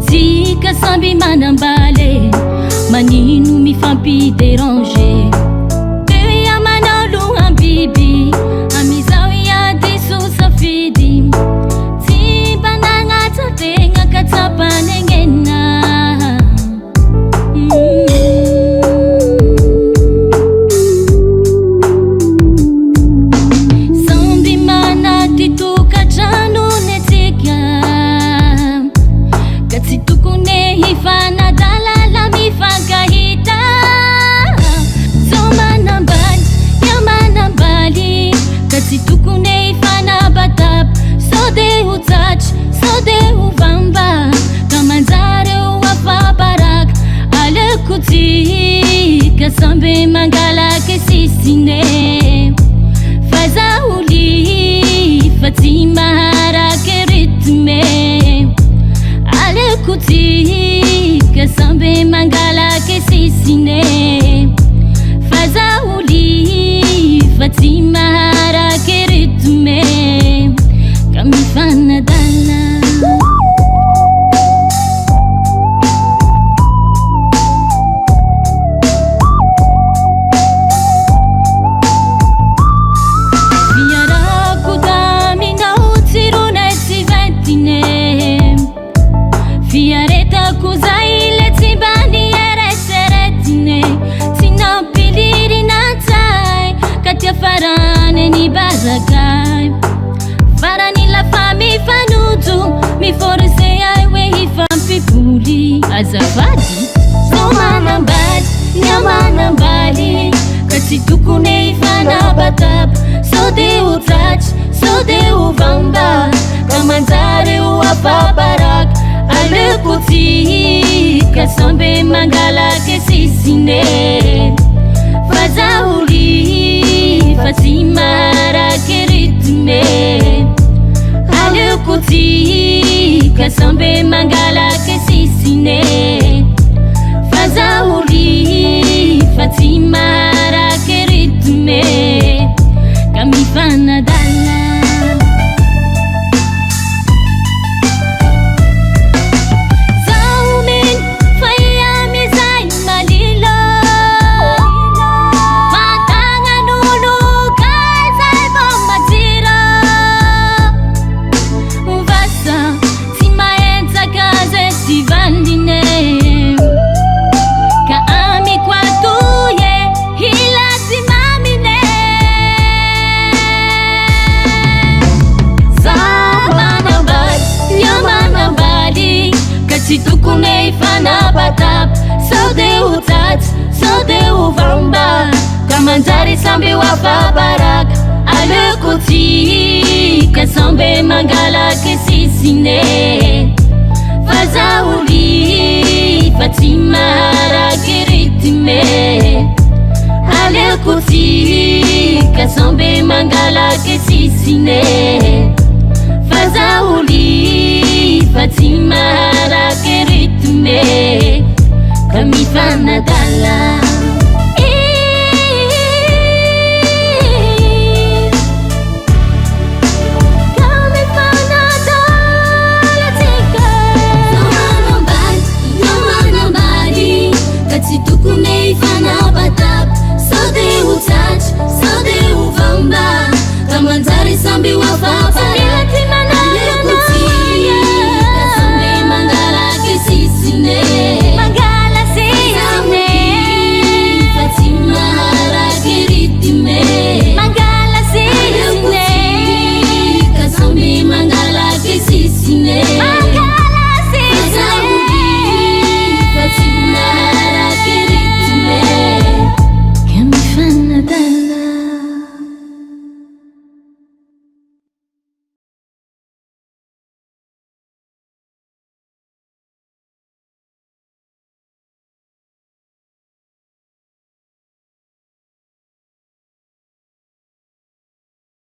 Tika samby manambale, manino mifampiderange. Teo ia manao lohan biby, amizao ia diso safidy. Tsy mba nagnatra tegna ka tsapanegnena. Samby manaty tokantrano netsika, ka tsy tokony hifanadalala mifankahita. Zao manambaly, ia manambaly, ka tsy tokony hifanabataba. Sao de ho tsatry, sao de ho vamba, ka manjary ho afabaraka. Aleoko tsika samby mangalaky sisine, fa zaho lifa tsy maharaky rythme. Aleoko tsika samby mangalaky sisine, fa zaho lifa tsy maharaky rythme, ka mifanadala. Fiarako da minao tsirona tsy ventine, fiaretako zay le tsy mba nieretseretine. Tsy nampiliry natsay, ka tia farany nibarakay. Farany lafa mifanojo, miforse ay hoe hifampipoly. Azafady, zao manambaly, ia manambaly, ka tsy tokony hifanabataba. Sao de ho tsatry, sao de ho vamba, ka manjary ho afabaraka. Aleoko tsika samby mangalaky sisine, fa zaho lifa tsy maharaky rythme. Aleoko tsika samby mangalaky sisine, fa zaho lifa tsy maharaky rythme, ka mifanadala. Tsy tokony hifanabataba. Sao de ho tsatry, sao de ho vamba, ka manjary samby ho afabaraka. Aleoko tsika samby mangalaky sisine, fa zaho lifa tsy maharaky rythme. Aleoko tsika samby mangalaky sisine, fa zaho lifa tsy maharaky rythme, ka mifanadala. Tsy tokony hifanabataba. Sao de ho tsatry, sao de ho vamba, ka manjary samby ho afabaraka.